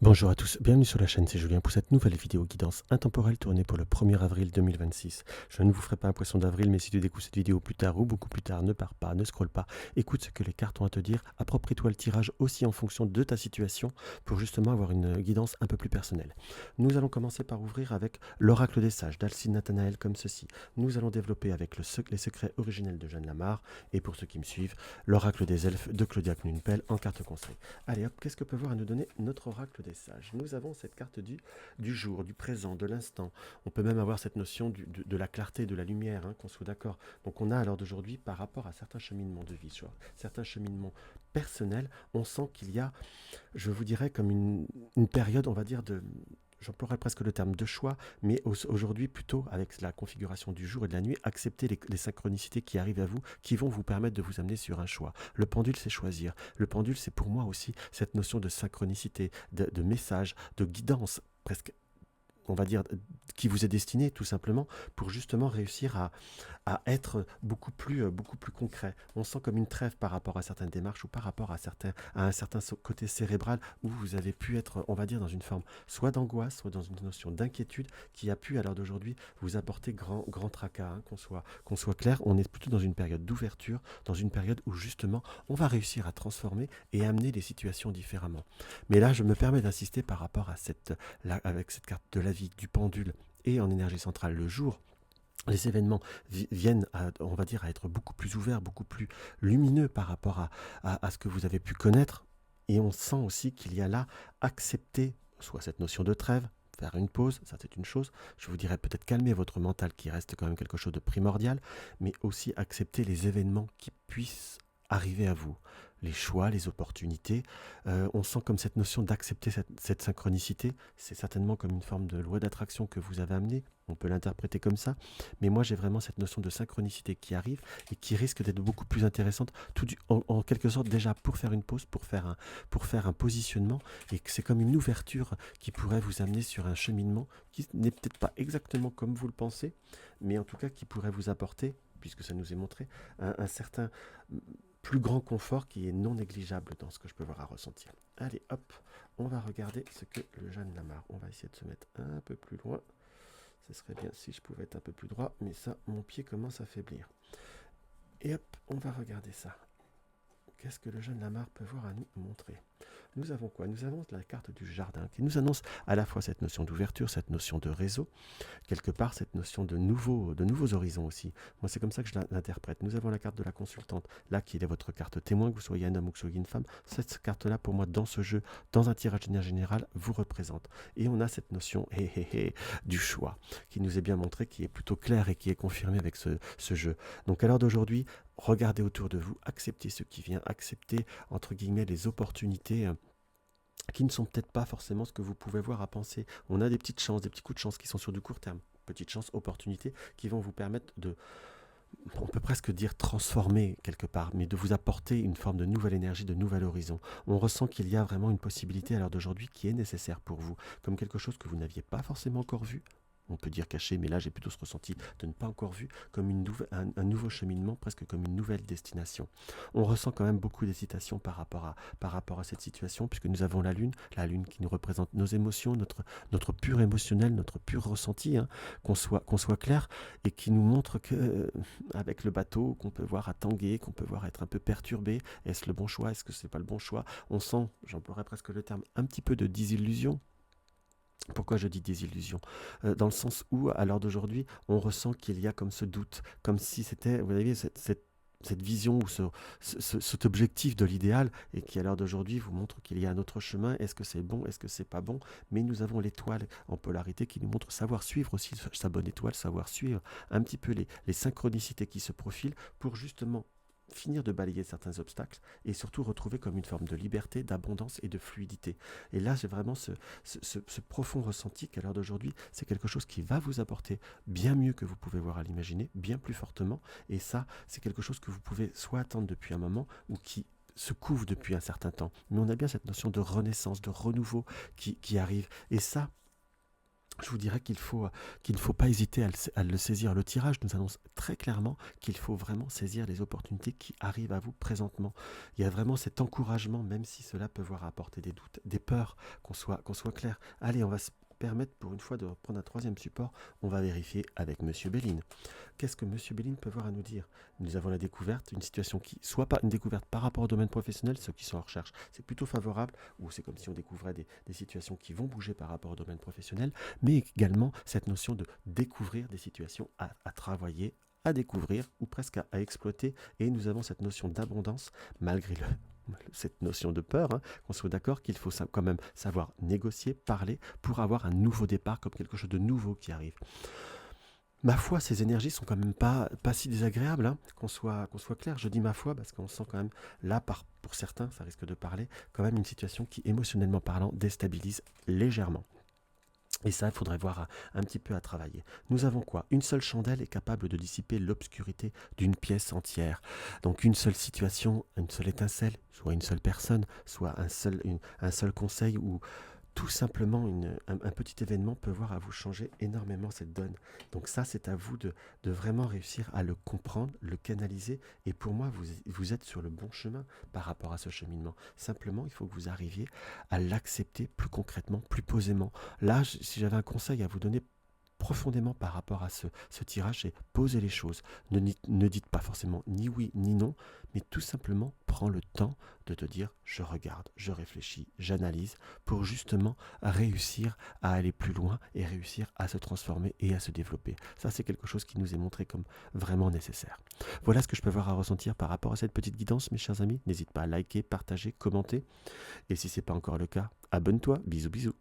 Bonjour à tous, bienvenue sur la chaîne, c'est Julien pour cette nouvelle vidéo guidance intemporelle tournée pour le 1er avril 2026. Je ne vous ferai pas un poisson d'avril, mais si tu découvres cette vidéo plus tard ou beaucoup plus tard, ne pars pas, ne scrolle pas, écoute ce que les cartes ont à te dire, approprie-toi le tirage aussi en fonction de ta situation pour justement avoir une guidance un peu plus personnelle. Nous allons commencer par ouvrir avec l'oracle des sages d'Alcide Nathanaël comme ceci. Nous allons développer avec les secrets originels de Jeanne Lamar et pour ceux qui me suivent, l'oracle des elfes de Claudia Knunpel en carte conseil. Allez hop, qu'est-ce que peut voir à nous donner notre oracle des sages? Nous avons cette carte du jour, du présent, de l'instant. On peut même avoir cette notion de la clarté, de la lumière, hein, qu'on soit d'accord. Donc on a à l'heure d'aujourd'hui, par rapport à certains cheminements de vie, certains cheminements personnels, on sent qu'il y a, je vous dirais, comme une période, on va dire, j'emploierais presque le terme de choix, mais aujourd'hui plutôt avec la configuration du jour et de la nuit, accepter les synchronicités qui arrivent à vous, qui vont vous permettre de vous amener sur un choix. Le pendule, c'est choisir. Le pendule, c'est pour moi aussi cette notion de synchronicité, de message, de guidance, presque, on va dire, qui vous est destiné tout simplement pour justement réussir à être beaucoup plus concret. On sent comme une trêve par rapport à certaines démarches ou par rapport à un certain côté cérébral où vous avez pu être, on va dire, dans une forme soit d'angoisse, soit dans une notion d'inquiétude qui a pu, à l'heure d'aujourd'hui, vous apporter grand tracas. Hein, qu'on soit clair, on est plutôt dans une période d'ouverture, dans une période où justement on va réussir à transformer et amener les situations différemment. Mais là, je me permets d'insister par rapport à avec cette carte de la vie, du pendule et en énergie centrale le jour. Les événements viennent, on va dire, à être beaucoup plus ouverts, beaucoup plus lumineux par rapport à ce que vous avez pu connaître. Et on sent aussi qu'il y a là accepter, soit cette notion de trêve, faire une pause, ça c'est une chose. Je vous dirais peut-être calmer votre mental qui reste quand même quelque chose de primordial, mais aussi accepter les événements qui puissent arriver à vous. Les choix, les opportunités. On sent comme cette notion d'accepter cette synchronicité. C'est certainement comme une forme de loi d'attraction que vous avez amenée. On peut l'interpréter comme ça. Mais moi, j'ai vraiment cette notion de synchronicité qui arrive et qui risque d'être beaucoup plus intéressante, en quelque sorte déjà pour faire une pause, pour faire un positionnement. Et que c'est comme une ouverture qui pourrait vous amener sur un cheminement qui n'est peut-être pas exactement comme vous le pensez, mais en tout cas qui pourrait vous apporter, puisque ça nous est montré, un certain plus grand confort qui est non négligeable dans ce que je peux voir à ressentir. Allez, hop, on va regarder ce que le Jeanne Lamar. On va essayer de se mettre un peu plus loin. Ce serait bien si je pouvais être un peu plus droit, mais ça, mon pied commence à faiblir. Et hop, on va regarder ça. Qu'est-ce que le Jeanne Lamar peut voir à nous montrer? Nous avons quoi? Nous avons la carte du jardin qui nous annonce à la fois cette notion d'ouverture, cette notion de réseau, quelque part cette notion de nouveaux horizons aussi. Moi, c'est comme ça que je l'interprète. Nous avons la carte de la consultante, là qui est votre carte témoin, que vous soyez un homme ou que vous soyez une femme. Cette carte-là, pour moi, dans ce jeu, dans un tirage général, vous représente. Et on a cette notion du choix, qui nous est bien montrée, qui est plutôt claire et qui est confirmée avec ce jeu. Donc à l'heure d'aujourd'hui, regardez autour de vous, acceptez ce qui vient, acceptez, entre guillemets, les opportunités qui ne sont peut-être pas forcément ce que vous pouvez voir à penser. On a des petites chances, des petits coups de chance qui sont sur du court terme. Petites chances, opportunités qui vont vous permettre de, on peut presque dire transformer quelque part, mais de vous apporter une forme de nouvelle énergie, de nouvel horizon. On ressent qu'il y a vraiment une possibilité à l'heure d'aujourd'hui qui est nécessaire pour vous, comme quelque chose que vous n'aviez pas forcément encore vu. On peut dire caché, mais là j'ai plutôt ce ressenti de ne pas encore vu comme un nouveau cheminement, presque comme une nouvelle destination. On ressent quand même beaucoup d'hésitation par rapport à cette situation, puisque nous avons la lune qui nous représente nos émotions, notre pur émotionnel, notre pur ressenti, hein, qu'on soit clair, et qui nous montre que, avec le bateau, qu'on peut voir à tanguer, qu'on peut voir être un peu perturbé, est-ce le bon choix, est-ce que c'est pas le bon choix? On sent, j'emploierais presque le terme, un petit peu de désillusion. Pourquoi je dis désillusion? Dans le sens où, à l'heure d'aujourd'hui, on ressent qu'il y a comme ce doute, comme si c'était, vous voyez, cette vision ou cet objectif de l'idéal et qui, à l'heure d'aujourd'hui, vous montre qu'il y a un autre chemin. Est-ce que c'est bon? Est-ce que c'est pas bon? Mais nous avons l'étoile en polarité qui nous montre savoir suivre aussi sa bonne étoile, savoir suivre un petit peu les synchronicités qui se profilent pour justement finir de balayer certains obstacles et surtout retrouver comme une forme de liberté, d'abondance et de fluidité. Et là, j'ai vraiment ce profond ressenti qu'à l'heure d'aujourd'hui, c'est quelque chose qui va vous apporter bien mieux que vous pouvez voir à l'imaginer, bien plus fortement. Et ça, c'est quelque chose que vous pouvez soit attendre depuis un moment ou qui se couvre depuis un certain temps. Mais on a bien cette notion de renaissance, de renouveau qui arrive. Et ça, je vous dirais qu'il ne faut pas hésiter à le saisir. Le tirage nous annonce très clairement qu'il faut vraiment saisir les opportunités qui arrivent à vous présentement. Il y a vraiment cet encouragement, même si cela peut voir apporter des doutes, des peurs, qu'on soit clair. Allez, on va se permettre pour une fois de reprendre un troisième support. On va vérifier avec Monsieur Béline. Qu'est-ce que Monsieur Béline peut voir à nous dire? Nous avons la découverte, une situation qui soit pas une découverte par rapport au domaine professionnel, ceux qui sont en recherche, c'est plutôt favorable, ou c'est comme si on découvrait des situations qui vont bouger par rapport au domaine professionnel, mais également cette notion de découvrir des situations à travailler, à découvrir ou presque à exploiter. Et nous avons cette notion d'abondance malgré cette notion de peur, hein, qu'on soit d'accord qu'il faut quand même savoir négocier, parler pour avoir un nouveau départ comme quelque chose de nouveau qui arrive. Ma foi, ces énergies sont quand même pas si désagréables, hein, qu'on soit clair. Je dis ma foi parce qu'on sent quand même, là, pour certains, ça risque de parler, quand même une situation qui, émotionnellement parlant, déstabilise légèrement. Et ça, il faudrait voir un petit peu à travailler. Nous avons quoi? Une seule chandelle est capable de dissiper l'obscurité d'une pièce entière. Donc une seule situation, une seule étincelle, soit une seule personne, soit un seul conseil ou tout simplement un petit événement peut voir à vous changer énormément cette donne. Donc ça, c'est à vous de vraiment réussir à le comprendre, le canaliser. Et pour moi, vous êtes sur le bon chemin par rapport à ce cheminement. Simplement, il faut que vous arriviez à l'accepter plus concrètement, plus posément. Là, si j'avais un conseil à vous donner profondément par rapport à ce tirage, c'est poser les choses. Ne dites pas forcément ni oui ni non, mais tout simplement prends le temps de te dire je regarde, je réfléchis, j'analyse pour justement réussir à aller plus loin et réussir à se transformer et à se développer. Ça, c'est quelque chose qui nous est montré comme vraiment nécessaire. Voilà ce que je peux avoir à ressentir par rapport à cette petite guidance, mes chers amis. N'hésite pas à liker, partager, commenter. Et si ce n'est pas encore le cas, abonne-toi. Bisous, bisous.